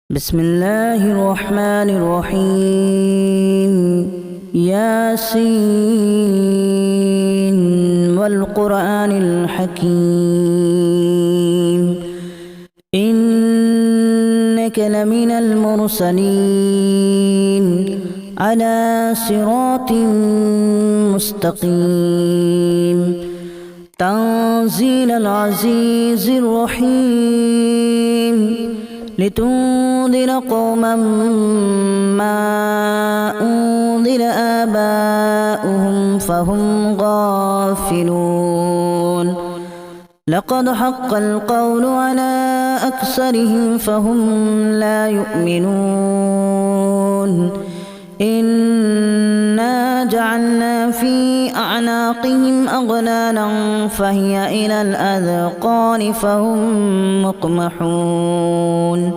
بسم الله الرحمن الرحيم ياسين والقرآن الحكيم إنك لمن المرسلين على صراط مستقيم تنزيل العزيز الرحيم لتنذر قوما ما أنذر آباؤهم فهم غافلون لقد حق القول على أكثرهم فهم لا يؤمنون إنا جعلنا في أعناقهم أغلالا فهي إلى الأذقان فهم مقمحون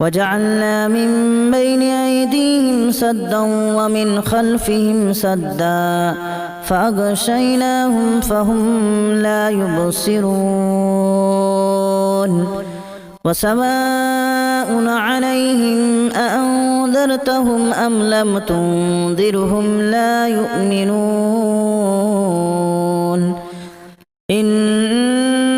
وجعلنا من بين أيديهم سدا ومن خلفهم سدا فأغشيناهم فهم لا يبصرون وسواء عليهم أأنذرتهم أم لم تنذرهم لا يؤمنون إنما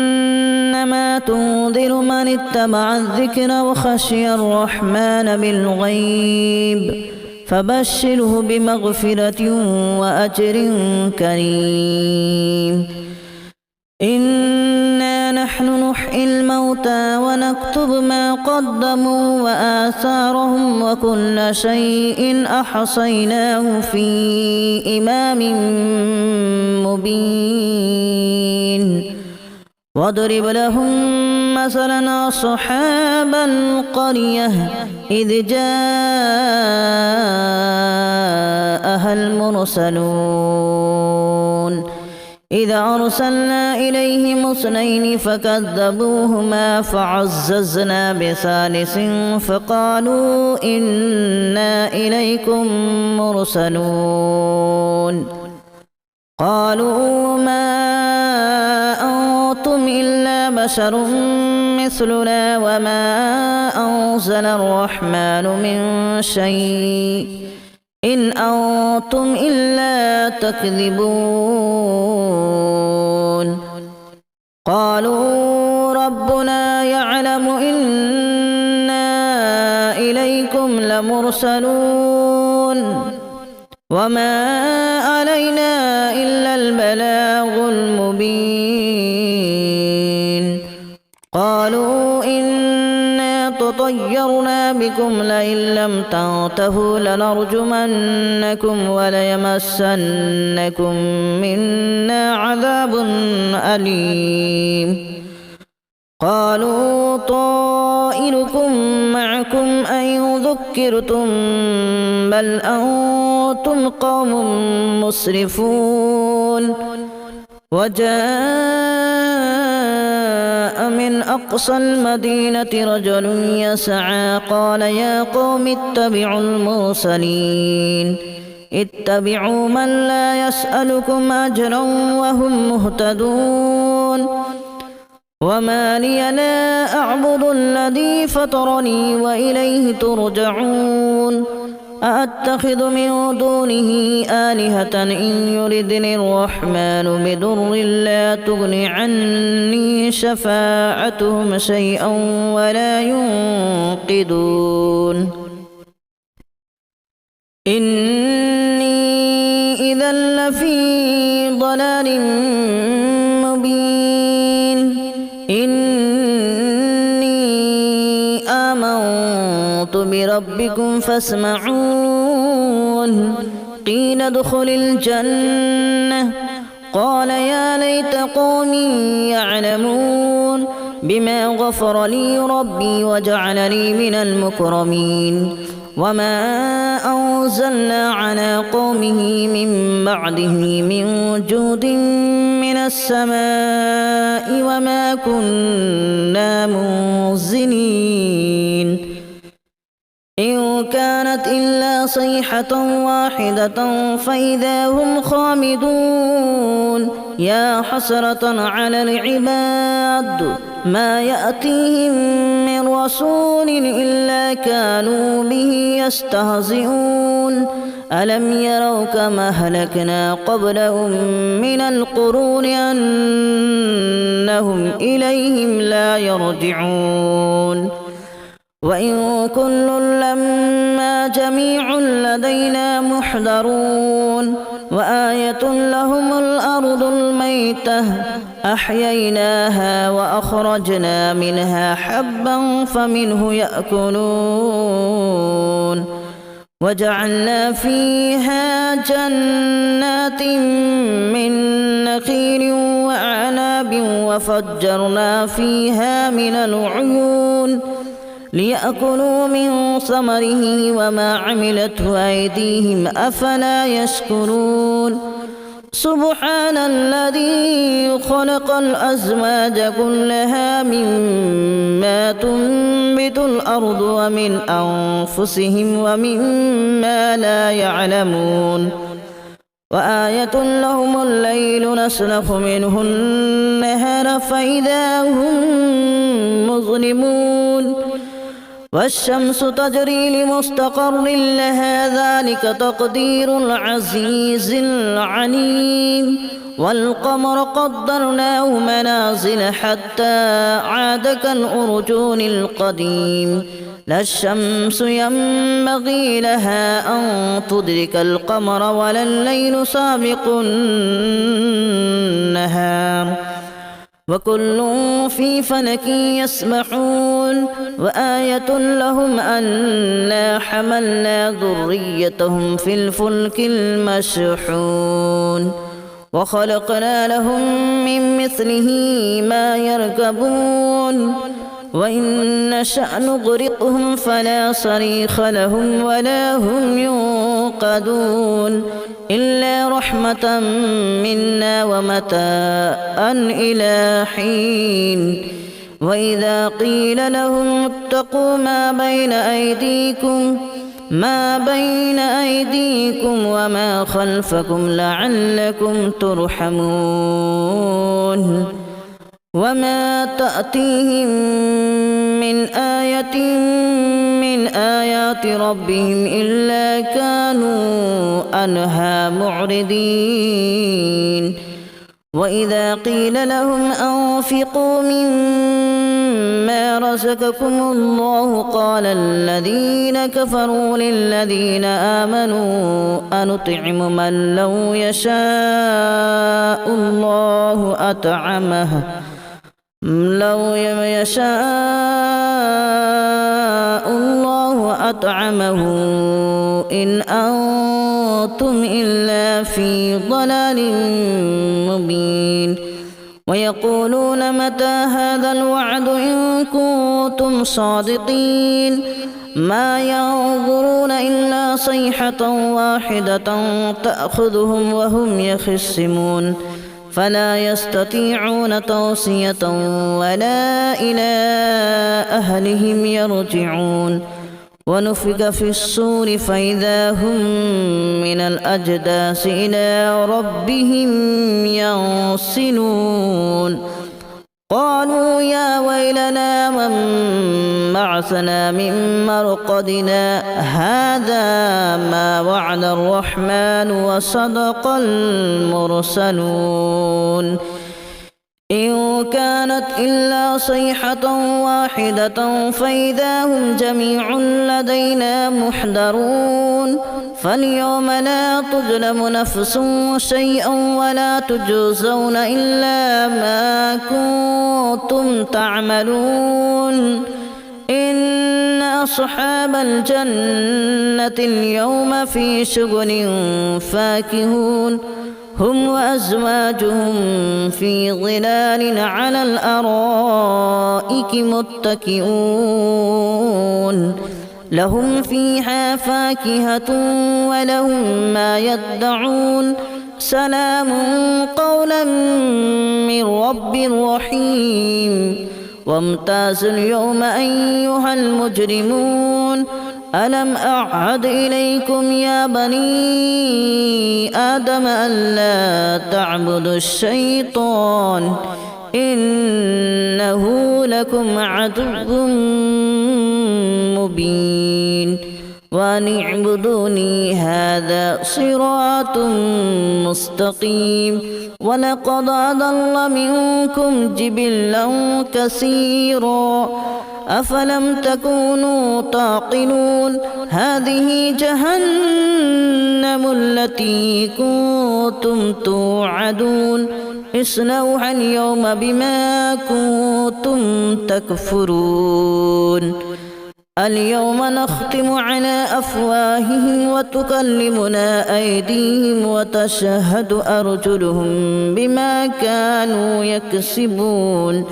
تنذر من اتبع الذكر وخشي الرحمن بالغيب فبشره بمغفرة وأجر كريم إنا نحن نحيي الموتى ونكتب ما قدموا وآثارهم وكل شيء أحصيناه في إمام مبين واضرب لهم مثلا أصحاب القرية إذ جاءها المرسلون إذا أرسلنا إليهم اثنين فكذبوهما فعززنا بثالث فقالوا إنا إليكم مرسلون قالوا ما أنتم إلا بشر مثلنا وما أنزل الرحمن من شيء إن أنتم إلا تكذبون قالوا ربنا يعلم إنا إليكم لمرسلون وما علينا إلا البلاغ المبين قالوا إنا تطيرنا بكم لئن لم تنتهوا لنرجمنكم وليمسنكم منا عذاب أليم قالوا طائركم معكم أن ذكرتم بل أنتم قوم مسرفون وجاء من أقصى المدينة رجل يسعى قال يا قوم اتبعوا المرسلين اتبعوا من لا يسألكم أجرا وهم مهتدون وما لي لا أعبد الذي فطرني وإليه ترجعون أأتخذ من دونه آلهة إن يردني الرحمن بضر لا تغن عني شفاعتهم شيئا ولا ينقذون إني إذا لفي ضلال مبين إني آمنت بربكم فاسمعون قيل ادخل الجنة قال يا ليت قومي يعلمون بما غفر لي ربي وجعلني من المكرمين وما أنزلنا على قومه من بعده من جود من السماء وما كنا منزلين إن كانت إلا صيحة واحدة فإذا هم خامدون يا حسرة على العباد ما يأتيهم من رسول إلا كانوا به يستهزئون ألم يروا كما أهلكنا قبلهم من القرون أنهم إليهم لا يرجعون وإن كل لما جميع لدينا محضرون وآية لهم الأرض الميتة أحييناها وأخرجنا منها حبا فمنه يأكلون وجعلنا فيها جنات من نخيل وأعناب وفجرنا فيها من العيون ليأكلوا من ثمره وما عملته أيديهم أفلا يشكرون سبحان الذي خلق الأزواج كلها مما تنبت الأرض ومن أنفسهم ومما لا يعلمون وآية لهم الليل نسلخ منه النهار فإذا هم مظلمون والشمس تجري لمستقر لها ذلك تقدير العزيز العليم والقمر قدرناه منازل حتى عاد كالأرجون القديم لا الشمس ينبغي لها أن تدرك القمر ولا الليل سابق النهار وكل في فلك يسبحون وآية لهم أنا حملنا ذريتهم في الفلك المشحون وخلقنا لهم من مثله ما يركبون وإن نشأ نغرقهم فلا صريخ لهم ولا هم ينقذون إلا رحمة منا ومتاعا إلى حين وإذا قيل لهم اتقوا ما بين أيديكم وما خلفكم لعلكم ترحمون وما تأتيهم من آية من آيات ربهم إلا كانوا عنها معرضين وإذا قيل لهم أنفقوا مما رزقكم الله قال الذين كفروا للذين آمنوا أنطعم من لو يشاء الله أطعمه إن أنتم إلا في ضلال مبين ويقولون متى هذا الوعد إن كنتم صادقين ما ينظرون إلا صيحة واحدة تأخذهم وهم يخصمون فلا يستطيعون توصية ولا إلى أهلهم يرجعون ونفخ في الصور فإذا هم من الأجداث إلى ربهم ينسلون قالوا يا ويلنا من بعثنا من مرقدنا هذا ما وعد الرحمن وصدق المرسلون إن كانت إلا صيحة واحدة فإذا هم جميع لدينا محضرون فاليوم لا تظلم نفس شيئا ولا تجزون إلا ما كنتم تعملون إن أصحاب الجنة اليوم في شغل فاكهون هم وأزواجهم في ظلال على الأرائك متكئون لهم فيها فاكهة ولهم ما يدعون سلام قولا من رب رحيم وامتازوا اليوم أيها المجرمون ألم أعهد إليكم يا بني آدم ألا تعبدوا الشيطان إنه لكم عدو مبين وأن اعبدوني هذا صراط مستقيم ولقد أضل منكم جبلا كثيرا أفلم تكونوا تعقلون هذه جهنم التي كنتم توعدون اصلوها اليوم بما كنتم تكفرون اليوم نختم على أفواههم وتكلمنا أيديهم وتشهد أرجلهم بما كانوا يكسبون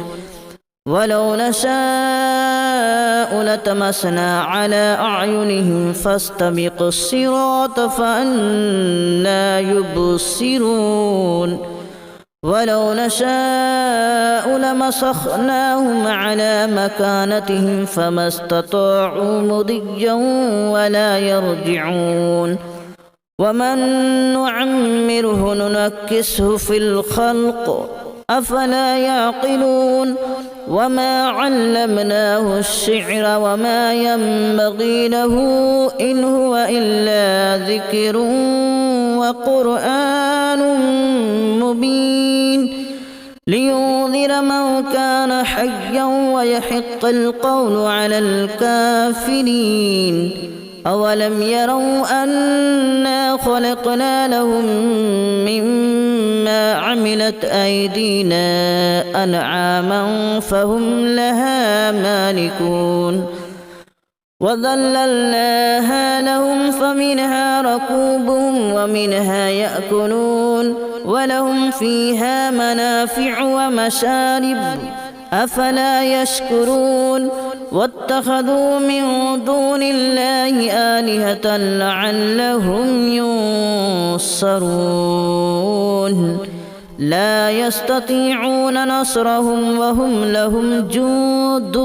ولو نشاء لتمسنا على أعينهم فاستبقوا الصراط فأنى يبصرون ولو نشاء لمسخناهم على مكانتهم فما استطاعوا مضيا ولا يرجعون ومن نعمره ننكسه في الخلق أفلا يعقلون وما علمناه الشعر وما ينبغي له إن هو إلا ذكر وقرآن مبين لينذر من كان حيا ويحق القول على الكافرين أولم يروا أنا خلقنا لهم مما عملت أيدينا أنعاما فهم لها مالكون وذللناها لهم فمنها ركوبهم ومنها يأكلون ولهم فيها منافع ومشارب أفلا يشكرون واتخذوا من دون الله آلهة لعلهم ينصرون لا يستطيعون نصرهم وهم لهم جند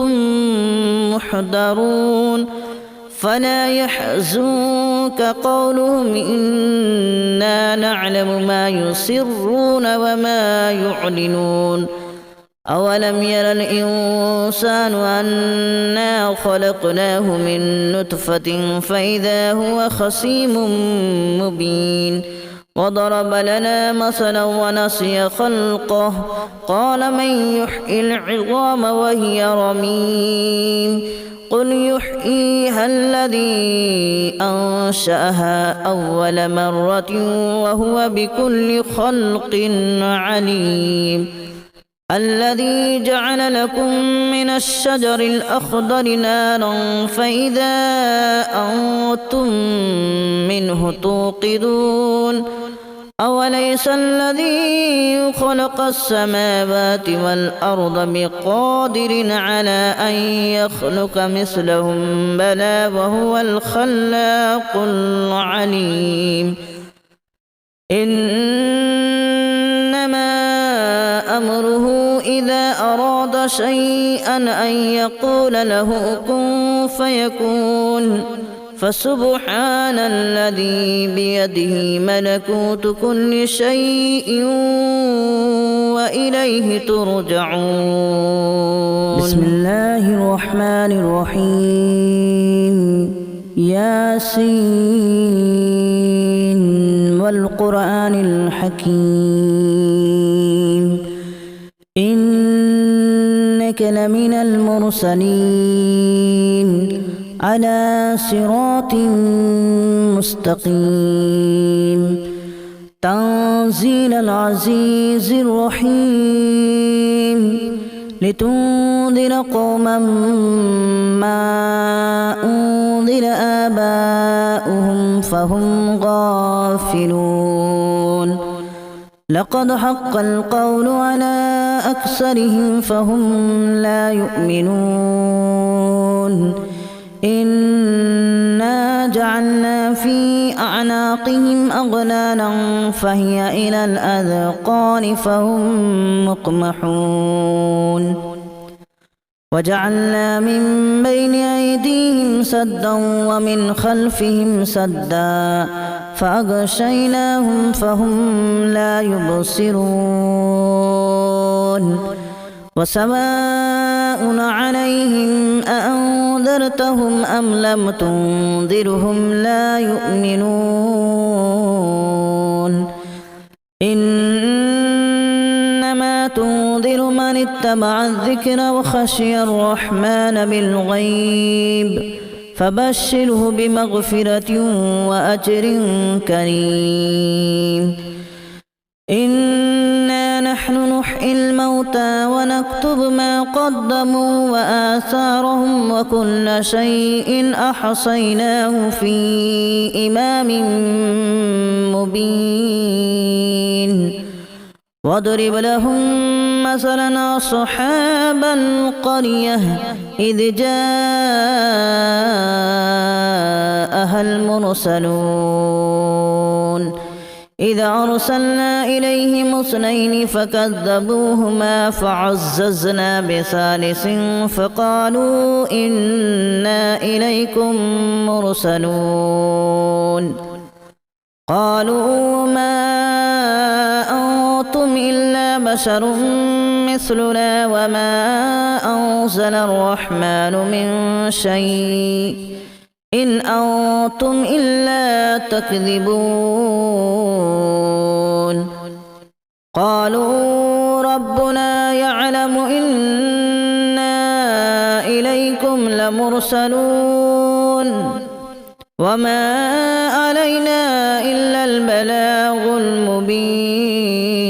محضرون فلا يحزنك قولهم إنا نعلم ما يسرون وما يعلنون أولم ير الإنسان أنا خلقناه من نطفة فإذا هو خصيم مبين وضرب لنا مثلا ونسي خلقه قال من يحيي العظام وهي رميم قل يحييها الذي أنشأها أول مرة وهو بكل خلق عليم الذي جعل لكم من الشجر الأخضر نارا فإذا أنتم منه توقدون أوليس الذي خلق السماوات والأرض بقادر على أن يخلق مثلهم بلى وهو الخلاق العليم إنما أمره إذا أراد شيئا أن يقول له كن فيكون فسبحان الذي بيده ملكوت كل شيء وإليه ترجعون بسم الله الرحمن الرحيم ياسين والقرآن الحكيم إنك لمن المرسلين على صراط مستقيم تنزيل العزيز الرحيم لتنذر قوما ما أنذر آباؤهم فهم غافلون لقد حق القول على أكثرهم فهم لا يؤمنون إنا جعلنا في أعناقهم أغلالا فهي إلى الأذقان فهم مقمحون وجعلنا من بين أيديهم سدا ومن خلفهم سدا فأغشيناهم فهم لا يبصرون وسواء عليهم أأنذرتهم أم لم تنذرهم لا يؤمنون إنما تنذر من اتبع الذكر وخشي الرحمن بالغيب فبشره بمغفرة وأجر كريم إنا نحن نحيي الموتى ونكتب ما قدموا وآثارهم وكل شيء أحصيناه في إمام مبين واضرب لهم مثلا أصحاب القرية إذ جاءها المرسلون إذا أرسلنا إليهم اثنين فكذبوهما فعززنا بثالث فقالوا إنا إليكم مرسلون قالوا ما أنتم إلا بشر مثلنا وما أنزل الرحمن من شيء إن أنتم إلا تكذبون قالوا ربنا يعلم إنا إليكم لمرسلون وما علينا إلا البلاغ المبين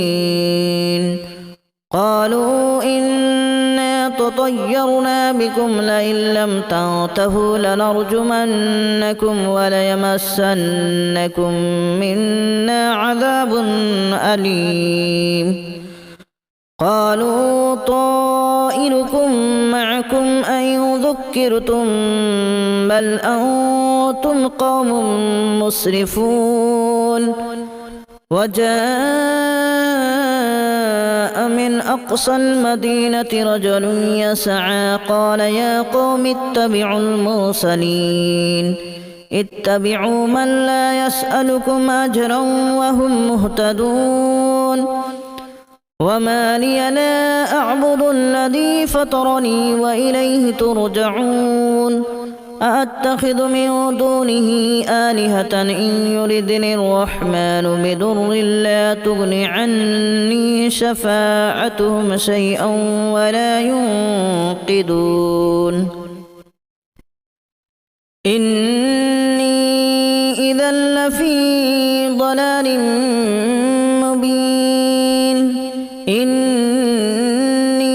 قالوا إنا تطيرنا بكم لئن لم تنتهوا لنرجمنكم وليمسنكم منا عذاب أليم قالوا طائركم معكم أن ذكرتم بل أنتم قوم مسرفون وجاء من أقصى المدينة رجل يسعى قال يا قوم اتبعوا المرسلين اتبعوا من لا يسألكم أجرا وهم مهتدون وما لي لا أعبد الذي فطرني وإليه ترجعون أأتخذ من دونه آلهة إن يردني الرحمن بضر لا تغن عني شفاعتهم شيئا ولا ينقذون إني إذا لفي ضلال مبين إني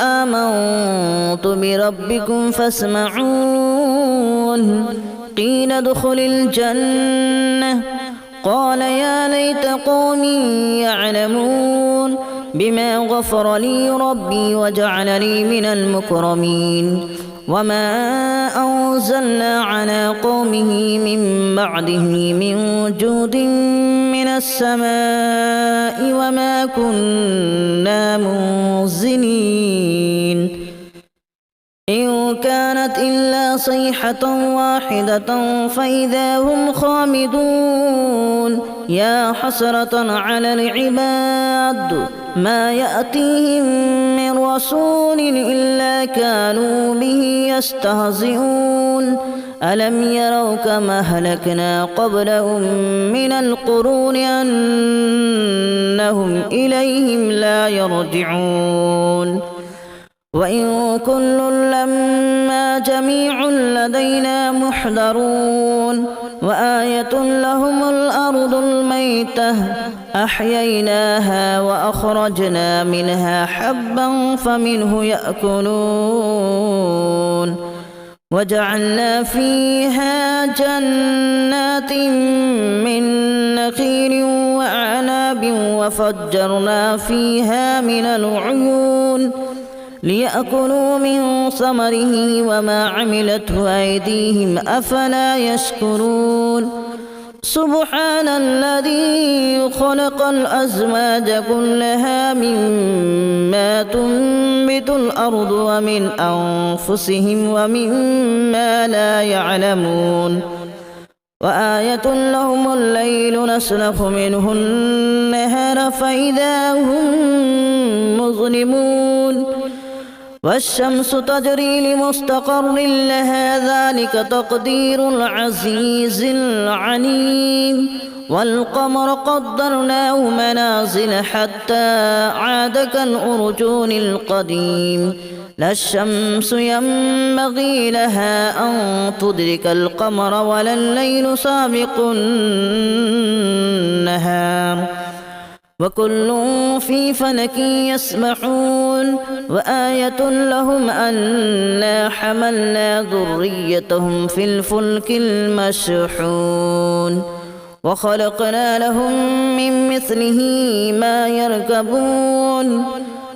آمنت بربكم فاسمعون قيل ادخل الجنة قال يا ليت قومي يعلمون بما غفر لي ربي وجعلني من المكرمين وما أنزلنا على قومه من بعده من جود من السماء وما كنا منزلين إن كانت إلا صيحة واحدة فإذا هم خامدون يا حسرة على العباد ما يأتيهم من رسول إلا كانوا به يستهزئون ألم يروا كما أهلكنا قبلهم من القرون أنهم إليهم لا يرجعون وإن كل لما جميع لدينا محضرون وآية لهم الأرض الميتة أحييناها وأخرجنا منها حبا فمنه يأكلون وجعلنا فيها جنات من نخيل وأعناب وفجرنا فيها من العيون ليأكلوا من ثمره وما عملته أيديهم أفلا يشكرون سبحان الذي خلق الأزواج كلها مما تنبت الأرض ومن أنفسهم ومما لا يعلمون وآية لهم الليل نسلخ منه النهار فإذا هم مظلمون والشمس تجري لمستقر لها ذلك تقدير العزيز العليم والقمر قدرناه منازل حتى عاد كالأرجون القديم لا الشمس ينبغي لها أن تدرك القمر ولا الليل سابق النهار وكل في فلك يسبحون وآية لهم أنا حملنا ذريتهم في الفلك المشحون وخلقنا لهم من مثله ما يركبون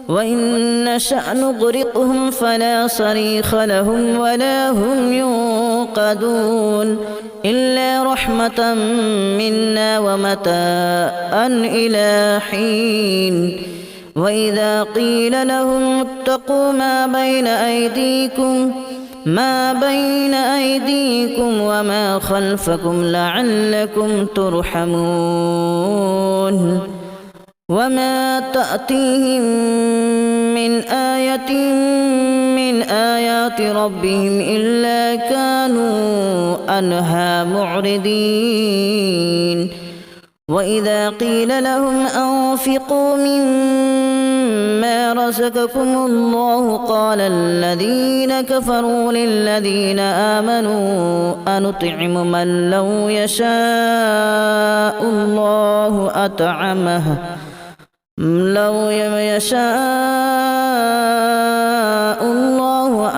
وإن نشأ نغرقهم فلا صريخ لهم ولا هم ينقذون إلا رحمة منا ومتاعا إلى حين وإذا قيل لهم اتقوا ما بين أيديكم وما خلفكم لعلكم ترحمون وما تأتيهم من آية من آيات ربهم إلا كانوا عنها معرضين وإذا قيل لهم أنفقوا مما رزقكم الله قال الذين كفروا للذين آمنوا أنطعم من لو يشاء الله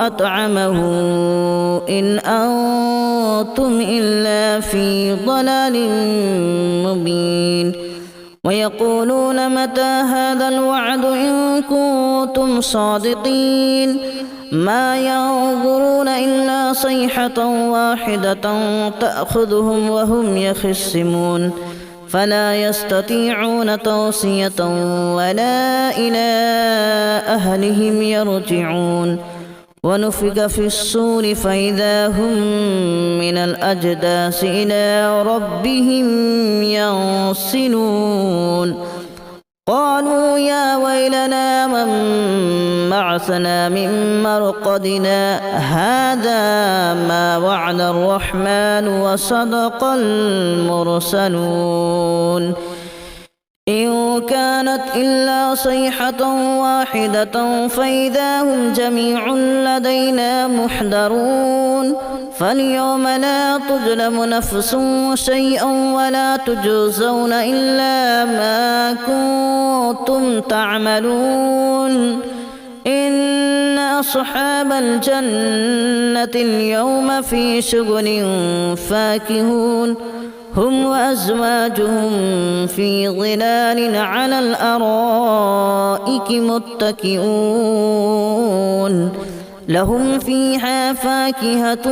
أطعمه إن أنتم إلا في ضلال مبين ويقولون متى هذا الوعد إن كنتم صادقين ما ينظرون إلا صيحة واحدة تأخذهم وهم يخصمون فلا يستطيعون توصية ولا إلى أهلهم يرجعون ونفخ في الصور فإذا هم من الأجداث إلى ربهم ينسلون قالوا يا ويلنا من بعثنا من مرقدنا هذا ما وعد الرحمن وصدق المرسلون إن كانت إلا صيحة واحدة فإذا هم جميع لدينا محضرون فاليوم لا تظلم نفس شيئا ولا تجزون إلا ما كنتم تعملون إن أصحاب الجنة اليوم في شغل فاكهون هم وأزواجهم في ظلال على الأرائك متكئون لهم فيها فاكهة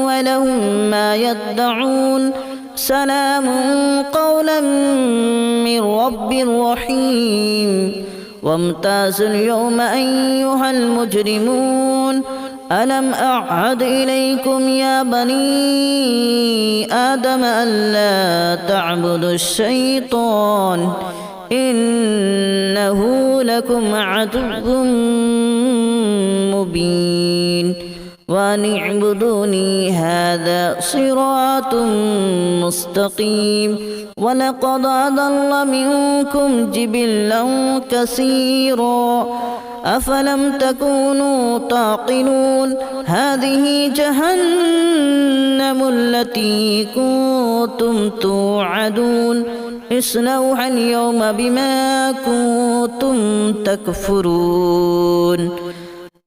ولهم ما يدعون سلام قولا من رب رحيم وامتازوا اليوم أيها المجرمون ألم أعهد إليكم يا بني آدم ألا تعبدوا الشيطان إنه لكم عدو مبين وأن اعبدوني هذا صراط مستقيم ولقد أضل منكم جبلا كثيرا أفلم تكونوا تعقلون هذه جهنم التي كنتم توعدون اصلوها اليوم بما كنتم تكفرون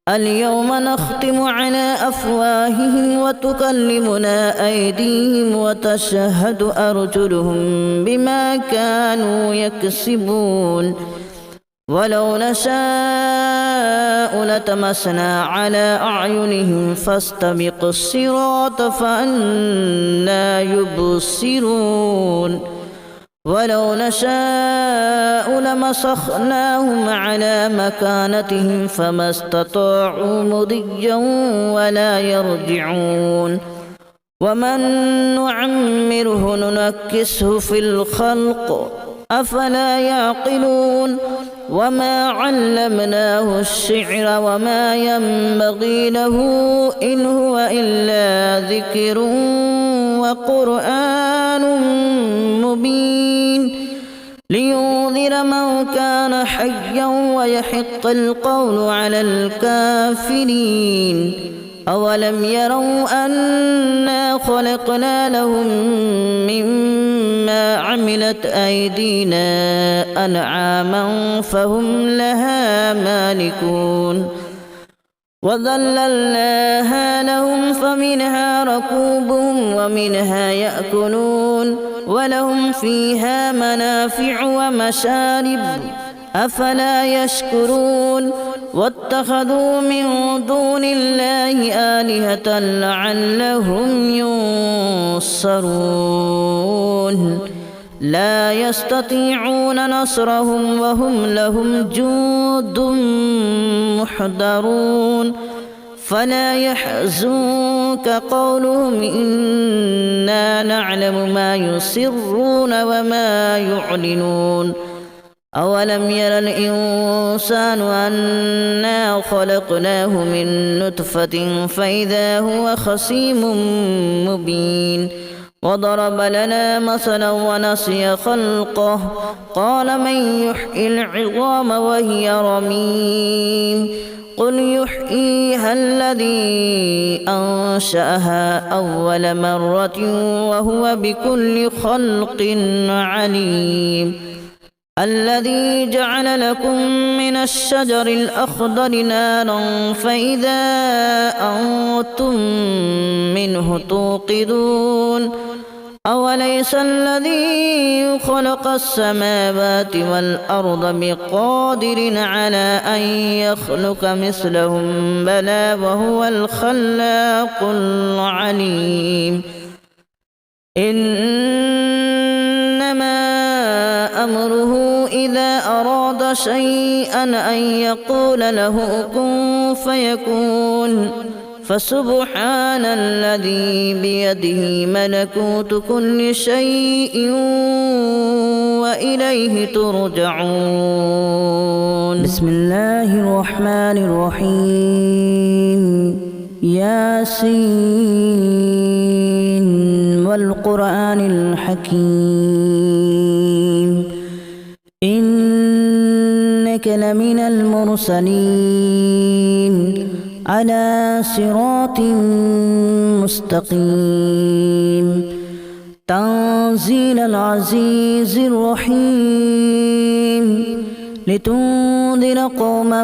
اليوم نختم على أفواههم وتكلمنا أيديهم وتشهد أرجلهم بما كانوا يكسبون ولو نشاء لتمسنا على أعينهم فاستبقوا الصراط فأنى يبصرون ولو نشاء لمسخناهم على مكانتهم فما استطاعوا مضيا ولا يرجعون ومن نعمره ننكسه في الخلق أفلا يعقلون وما علمناه الشعر وما ينبغي له إن هو إلا ذكر وقرآن مبين لينذر من كان حيا ويحق القول على الكافرين أولم يروا أنا خلقنا لهم مما عملت أيدينا أنعاما فهم لها مالكون وذللناها لهم فمنها ركوبهم ومنها يأكلون ولهم فيها منافع ومشارب أفلا يشكرون واتخذوا من دون الله آلهة لعلهم ينصرون لا يستطيعون نصرهم وهم لهم جند محضرون فلا يحزنك قولهم إنا نعلم ما يسرون وما يعلنون أولم ير الإنسان أنا خلقناه من نطفة فإذا هو خصيم مبين وضرب لنا مثلا ونسي خلقه قال من يحيي العظام وهي رميم قل يحييها الذي أنشأها أول مرة وهو بكل خلق عليم الذي جعل لكم من الشجر الأخضر نارا فإذا أنتم منه توقدون أوليس الذي خلق السماوات والأرض بقادر على أن يخلق مثلهم بلى وهو الخلاق العليم إنما أمره إذا أراد شيئا أن يقول له كن فيكون فسبحان الذي بيده ملكوت كل شيء وإليه ترجعون بسم الله الرحمن الرحيم ياسين والقرآن الحكيم إنك لمن المرسلين على صراط مستقيم تنزيل العزيز الرحيم لتنذر قوما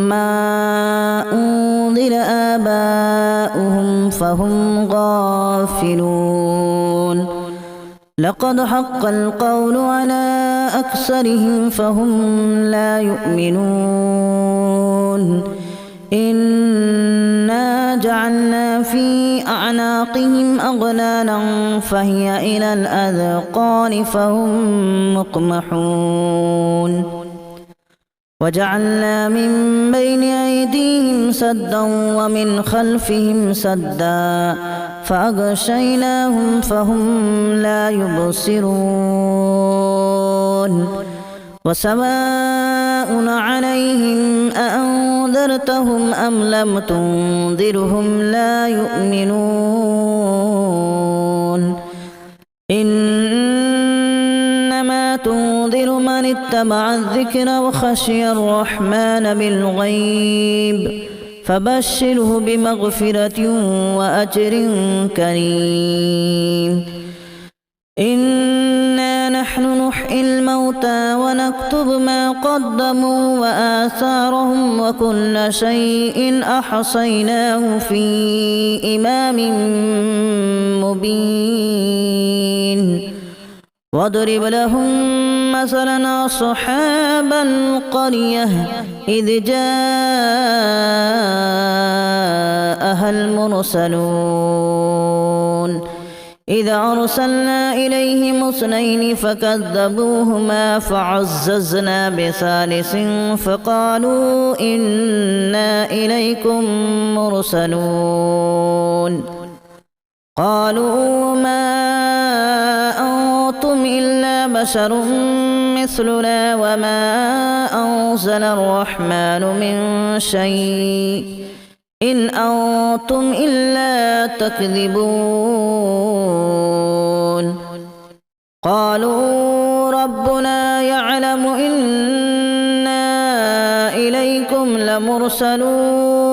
ما أنذر آباؤهم فهم غافلون لقد حق القول على أكثرهم فهم لا يؤمنون إنا جعلنا في أعناقهم أغلالا فهي إلى الأذقان فهم مقمحون وجعلنا من بين أيديهم سدا ومن خلفهم سدا فأغشيناهم فهم لا يبصرون وسواء عليهم أأنذرتهم أم لم تنذرهم لا يؤمنون إنما تنذر من اتبع الذكر وخشي الرحمن بالغيب فبشره بمغفرة وأجر كريم إنا نحن نحيي الموتى ونكتب ما قدموا وآثارهم وكل شيء أحصيناه في إمام مبين واضرب لهم مثلا أصحاب القرية إذ جاءها المرسلون إذ أرسلنا إليهم اثنين فكذبوهما فعززنا بثالث فقالوا إنا إليكم مرسلون قالوا ما أنتم إلا بشر مثلنا وما أنزل الرحمن من شيء إن أنتم إلا تكذبون قالوا ربنا يعلم إنا إليكم لمرسلون